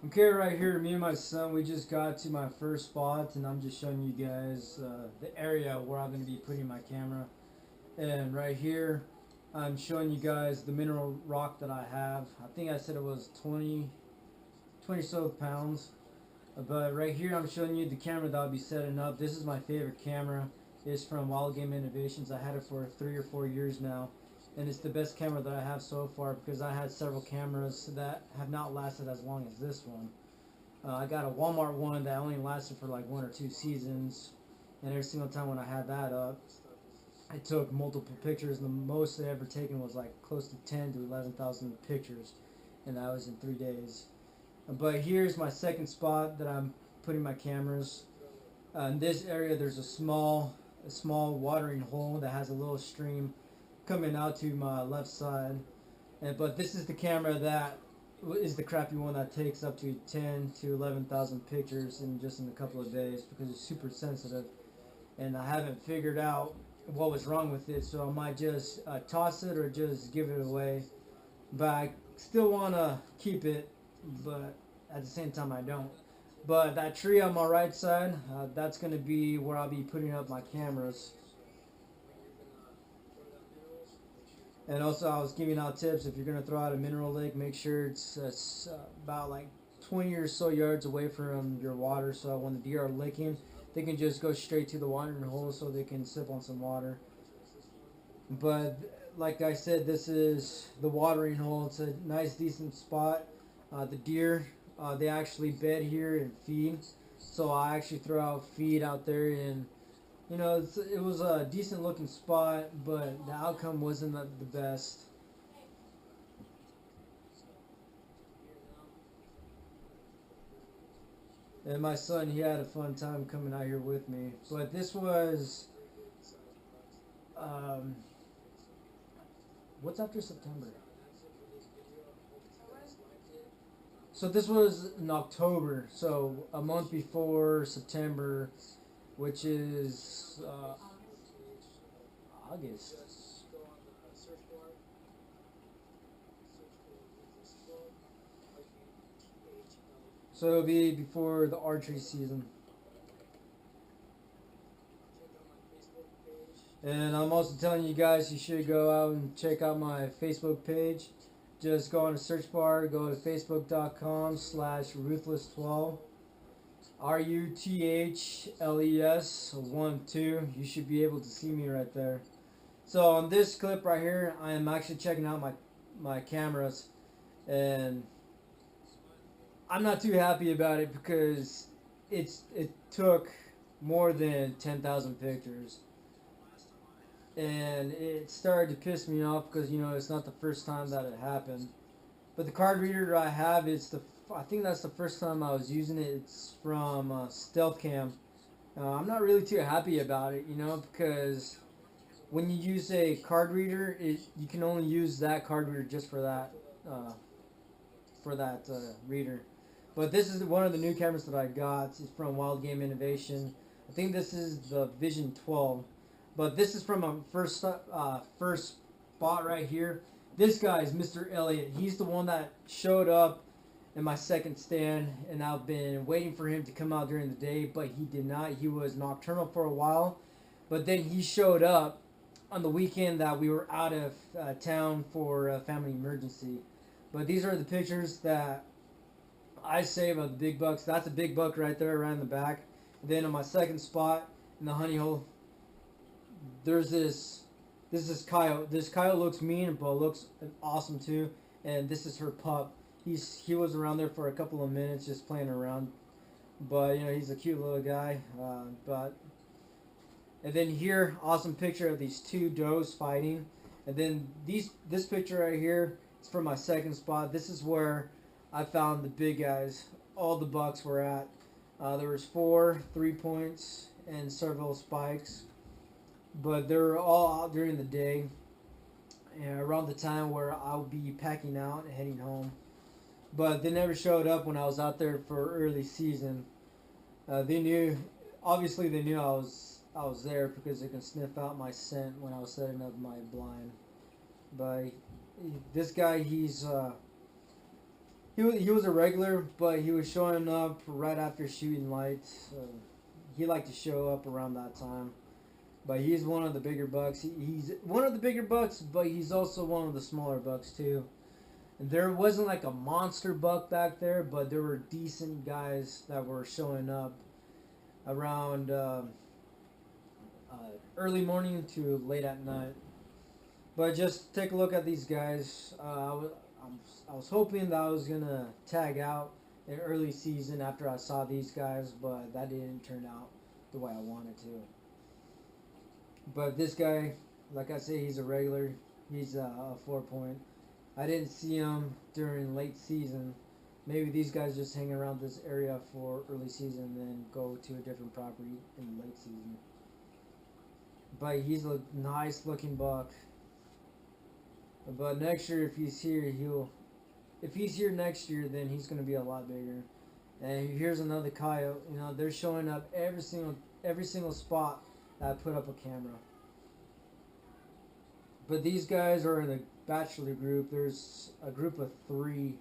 Okay, right here, me and my son, we just got to my first spot, and I'm just showing you guys the area where I'm going to be putting my camera. And right here, I'm showing you guys the mineral rock that I have. I think I said it was 20 so pounds. But right here, I'm showing you the camera that I'll be setting up. This is my favorite camera. It's from Wild Game Innovations. I had it for 3 or 4 years now. And it's the best camera that I have so far because I had several cameras that have not lasted as long as this one. I got a Walmart one that only lasted for like 1 or 2 seasons, and every single time when I had that up, I took multiple pictures. And the most I ever taken was like close to 10 to 11,000 pictures, and that was in 3 days. But here's my second spot that I'm putting my cameras. In this area, there's a small watering hole that has a little stream coming out to my left side. But this is the camera that is the crappy one that takes up to 10 to 11,000 pictures in just in a couple of days because it's super sensitive, and I haven't figured out what was wrong with it, so I might just toss it or just give it away. But I still want to keep it, but at the same time I don't. But that tree on my right side, that's going to be where I'll be putting up my cameras. And also, I was giving out tips. If you're gonna throw out a mineral lake, make sure it's about like 20 or so yards away from your water, so when the deer are licking, they can just go straight to the watering hole, so they can sip on some water. But like I said, this is the watering hole. It's a nice, decent spot. The deer, they actually bed here and feed, so I actually throw out feed out there, and it was a decent looking spot, but the outcome wasn't the best. And my son, he had a fun time coming out here with me. But this was, um, what's after September? So this was in October, so a month before September, which is August. So it'll be before the archery season. And I'm also telling you guys you should go out and check out my Facebook page. Just go on the search bar, go to facebook.com/ruthless12. RUTHLES 12. You should be able to see me right there. So on this clip right here, I am actually checking out my cameras, and I'm not too happy about it because it took more than 10,000 pictures, and it started to piss me off because it's not the first time that it happened. But the card reader that I have, I think that's the first time I was using it. It's from Stealth Cam. I'm not really too happy about it, because when you use a card reader, you can only use that card reader just uh, for that reader. But this is one of the new cameras that I got. It's from Wild Game Innovation. I think this is the Vision 12. But this is from a first spot right here. This guy is Mr. Elliott. He's the one that showed up in my second stand, and I've been waiting for him to come out during the day, but he did not. He was nocturnal for a while, but then he showed up on the weekend that we were out of town for a family emergency. But these are the pictures that I save of the big bucks. That's a big buck right there, around the back. And then on my second spot in the honey hole, there's this. This is coyote. This coyote looks mean, but looks awesome too. And this is her pup. He was around there for a couple of minutes just playing around, but he's a cute little guy. But and then here, awesome picture of these two does fighting. And then this picture right here is from my second spot. This is where I found the big guys. All the bucks were at. There was 4 3 points and several spikes, but they were all out during the day, and around the time where I'll be packing out and heading home. But they never showed up when I was out there for early season. They knew, obviously they knew I was there because they can sniff out my scent when I was setting up my blind. But this guy, he he was a regular, but he was showing up right after shooting lights. He liked to show up around that time. But he's one of the bigger bucks. He's one of the bigger bucks, but he's also one of the smaller bucks too. And there wasn't like a monster buck back there, but there were decent guys that were showing up around early morning to late at night. But just take a look at these guys. I was hoping that I was gonna tag out in early season after I saw these guys, but that didn't turn out the way I wanted to. But this guy, like I say, he's a regular. He's a 4 point. I didn't see him during late season. Maybe these guys just hang around this area for early season and then go to a different property in late season. But he's a nice looking buck. But next year, if he's here, if he's here next year, then he's going to be a lot bigger. And here's another coyote. You know, they're showing up every single spot that I put up a camera. But these guys are in a bachelor group. There's a group of 3,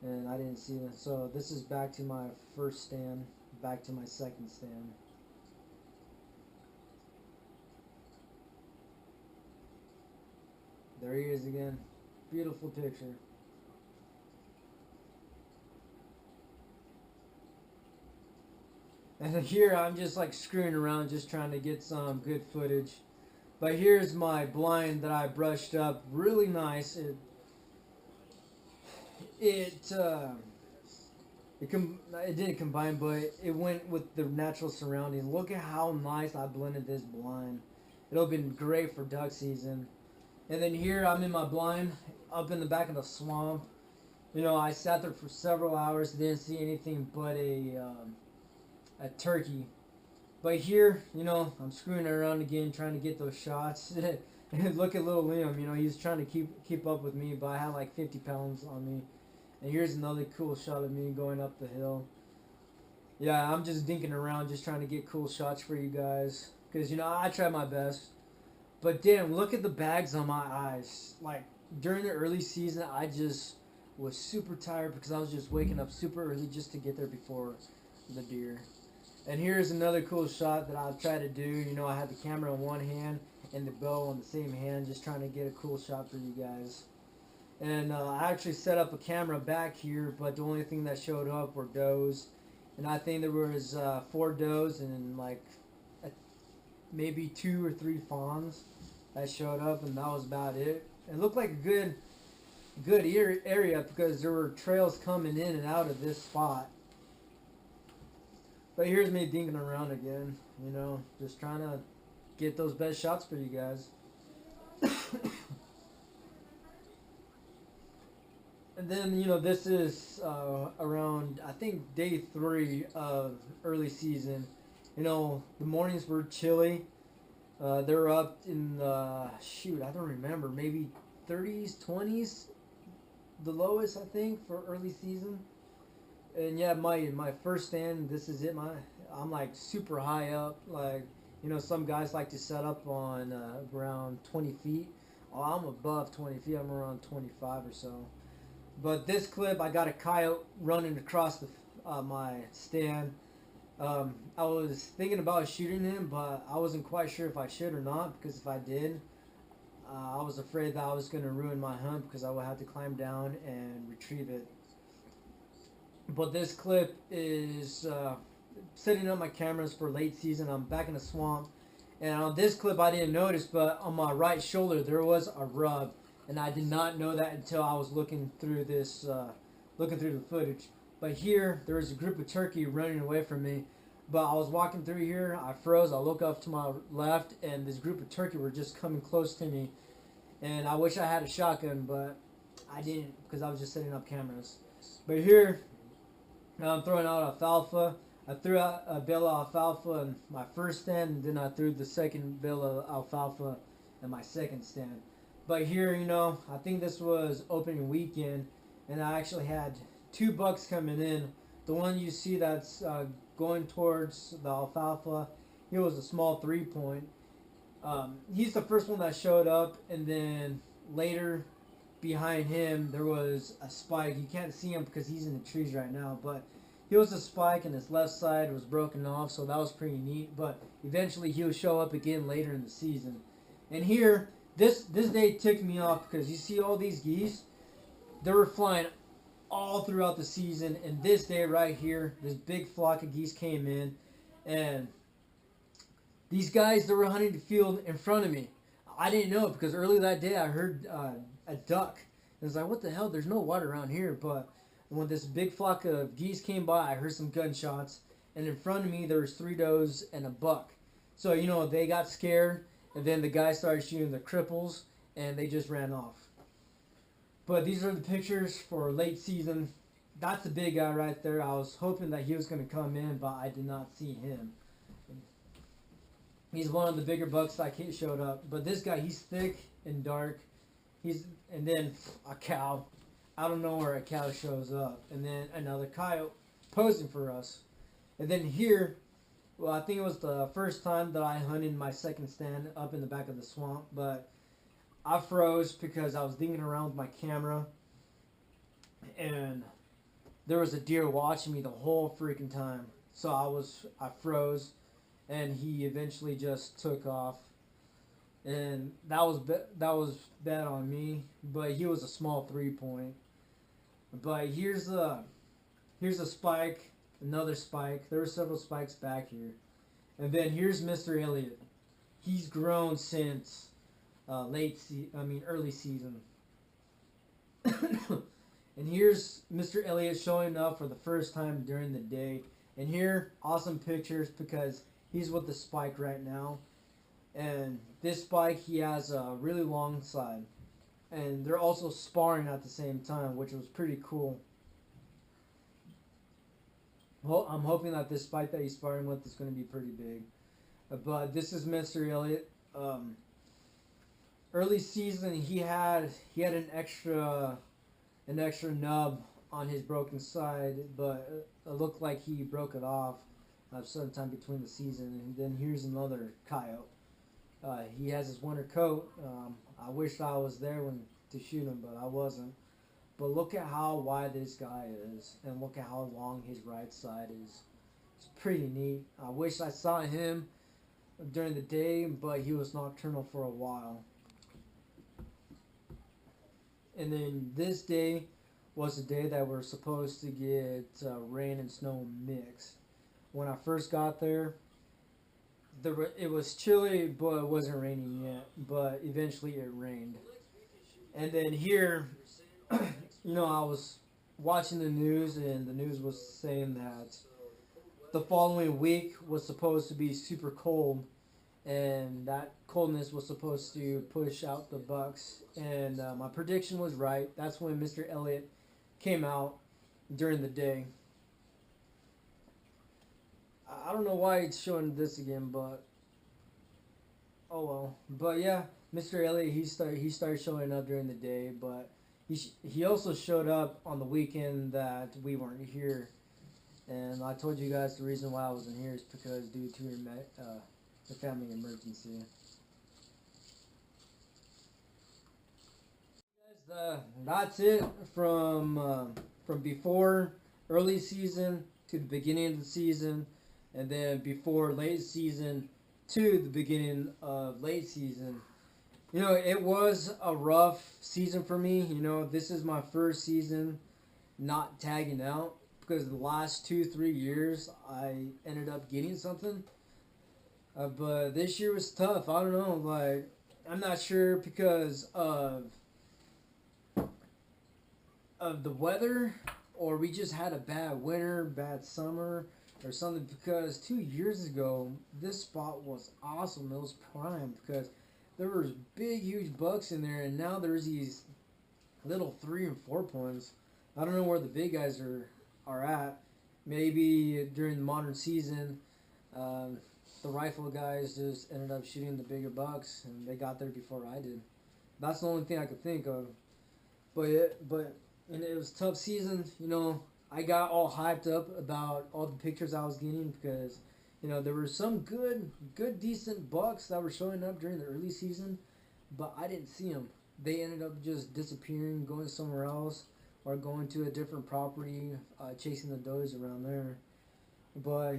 and I didn't see them. So this is back to my first stand, back to my second stand. There he is again. Beautiful picture. And here I'm just like screwing around, just trying to get some good footage. But here's my blind that I brushed up really nice. It didn't combine, but it went with the natural surroundings. Look at how nice I blended this blind. It'll have been great for duck season. And then here I'm in my blind, up in the back of the swamp. You know, I sat there for several hours, didn't see anything but a turkey. But here, you know, I'm screwing around again, trying to get those shots. And look at little Liam, you know, he's trying to keep up with me, but I had like 50 pounds on me. And here's another cool shot of me going up the hill. Yeah, I'm just dinking around, just trying to get cool shots for you guys. Because, you know, I try my best. But damn, look at the bags on my eyes. Like, during the early season, I just was super tired because I was just waking up super early just to get there before the deer. And here's another cool shot that I'll try to do. You know, I had the camera in one hand and the bow on the same hand, just trying to get a cool shot for you guys. And I actually set up a camera back here, but the only thing that showed up were does. And I think there was 4 does and like maybe 2 or 3 fawns that showed up, and that was about it. It looked like a good area because there were trails coming in and out of this spot. But here's me dinking around again, you know, just trying to get those best shots for you guys. And then, you know, this is around, I think, day 3 of early season. You know, the mornings were chilly. They're up in the, shoot, I don't remember, maybe 30s, 20s, the lowest, I think, for early season. And yeah, my first stand, this is it. I'm like super high up. Like, you know, some guys like to set up on around 20 feet. Oh, I'm above 20 feet. I'm around 25 or so. But this clip, I got a coyote running across my stand. I was thinking about shooting him, but I wasn't quite sure if I should or not, because if I did, I was afraid that I was going to ruin my hunt because I would have to climb down and retrieve it. But this clip is setting up my cameras for late season. I'm back in the swamp, and on this clip I didn't notice, but on my right shoulder there was a rub, and I did not know that until I was looking through this, looking through the footage. But here there was a group of turkey running away from me. But I was walking through here, I froze, I look up to my left, and this group of turkey were just coming close to me. And I wish I had a shotgun, but I didn't because I was just setting up cameras. But here, now I'm throwing out alfalfa. I threw out a bale of alfalfa in my first stand, and then I threw the second bale of alfalfa in my second stand. But here, you know, I think this was opening weekend, and I actually had 2 bucks coming in. The one you see that's going towards the alfalfa, he was a small 3-point. He's the first one that showed up, and then later behind him there was a spike. You can't see him because he's in the trees right now, but he was a spike and his left side was broken off, so that was pretty neat. But eventually he'll show up again later in the season. And here, this day ticked me off because you see all these geese, they were flying all throughout the season, and this day right here, this big flock of geese came in, and these guys, they were hunting the field in front of me. I didn't know it because earlier that day I heard a duck. It was like, what the hell? There's no water around here. But when this big flock of geese came by, I heard some gunshots, and in front of me there was 3 does and a buck. So they got scared, and then the guy started shooting the cripples, and they just ran off. But these are the pictures for late season. That's the big guy right there. I was hoping that he was going to come in, but I did not see him. He's one of the bigger bucks that showed up. But this guy, he's thick and dark. And then a cow. Out of nowhere, a cow shows up. And then another coyote posing for us. And then here, well, I think it was the first time that I hunted my second stand up in the back of the swamp. But I froze because I was digging around with my camera. And there was a deer watching me the whole freaking time. So I froze. And he eventually just took off. And that was bad on me. But he was a small 3-point. But here's a spike, another spike. There were several spikes back here. And then here's Mr. Elliott. He's grown since early season. And here's Mr. Elliott showing up for the first time during the day. And here, awesome pictures because he's with the spike right now. And this spike, he has a really long side. And they're also sparring at the same time, which was pretty cool. Well, I'm hoping that this spike that he's sparring with is going to be pretty big. But this is Mr. Elliott. Early season, he had an extra nub on his broken side, but it looked like he broke it off sometime between the season. And then here's another coyote. He has his winter coat. I wish I was there to shoot him, but I wasn't. But look at how wide this guy is, and look at how long his right side is. It's pretty neat. I wish I saw him during the day, but he was nocturnal for a while. And then this day was the day that we're supposed to get rain and snow mixed. When I first got there, it was chilly, but it wasn't raining yet. But eventually it rained. And then here, I was watching the news, and the news was saying that the following week was supposed to be super cold, and that coldness was supposed to push out the bucks. And my prediction was right. That's when Mr. Elliott came out during the day. I don't know why it's showing this again, but oh well. But yeah, Mr. Elliott, he started showing up during the day, but he also showed up on the weekend that we weren't here. And I told you guys the reason why I wasn't here is because due to the family emergency. Guys, that's it from before early season to the beginning of the season, and then before late season to the beginning of late season. It was a rough season for me. This is my first season not tagging out because the last 2-3 years I ended up getting something. But this year was tough. I don't know. I'm not sure because of the weather, or we just had a bad winter, bad summer, or something. Because 2 years ago, this spot was awesome. It was prime because there was big, huge bucks in there, and now there's these little 3 and 4 points. I don't know where the big guys are at. Maybe during the modern season, the rifle guys just ended up shooting the bigger bucks, and they got there before I did. That's the only thing I could think of. But it was a tough season. I got all hyped up about all the pictures I was getting because there were some good, decent bucks that were showing up during the early season, but I didn't see them. they ended up just disappearing, going somewhere else, or going to a different property, chasing the does around there. But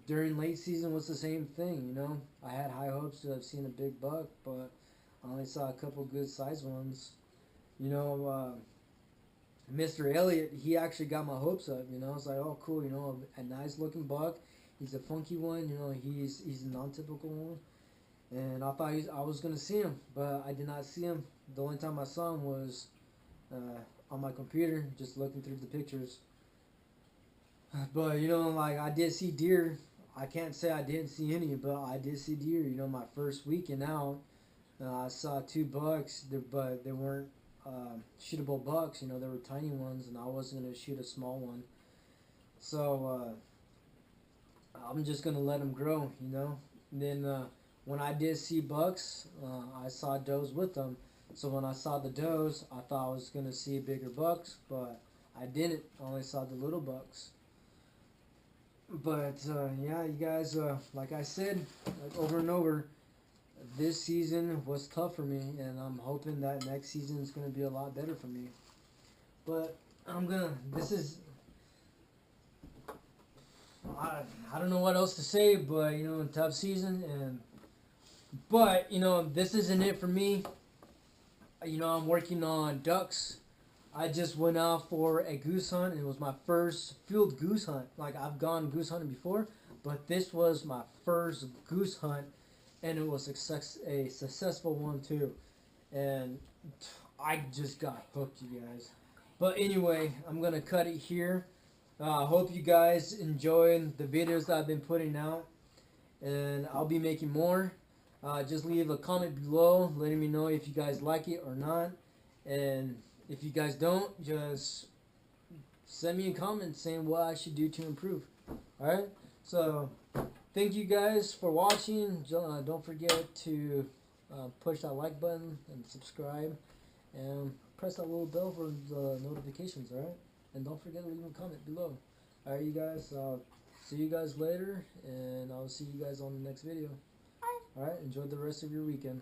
during late season was the same thing. I had high hopes to have seen a big buck, but I only saw a couple good sized ones. You know, Mr. Elliott, he actually got my hopes up. It's like, oh, cool. A nice looking buck. He's a funky one. He's a non-typical one. And I thought I was gonna see him, but I did not see him. The only time I saw him was on my computer, just looking through the pictures. But like I did see deer. I can't say I didn't see any, but I did see deer. My first weekend out, I saw two bucks, but they weren't shootable bucks. They were tiny ones, and I wasn't gonna shoot a small one. So I'm just gonna let them grow. And then when I did see bucks, I saw does with them. So when I saw the does, I thought I was gonna see bigger bucks, but I didn't. I only saw the little bucks. But yeah, you guys, like I said, like over and over, this season was tough for me, and I'm hoping that next season is going to be a lot better for me. But this is, I don't know what else to say, but tough season, but this isn't it for me. I'm working on ducks. I just went out for a goose hunt. It was my first field goose hunt. Like, I've gone goose hunting before, but this was my first goose hunt, and it was a successful one too. And I just got hooked, you guys. But anyway, I'm gonna cut it here. I hope you guys enjoying the videos that I've been putting out, and I'll be making more. Just leave a comment below letting me know if you guys like it or not, and if you guys don't, just send me a comment saying what I should do to improve. Alright? So, thank you guys for watching. Don't forget to push that like button and subscribe. And press that little bell for the notifications, alright? And don't forget to leave a comment below. Alright, you guys. See you guys later. And I'll see you guys on the next video. Alright? Enjoy the rest of your weekend.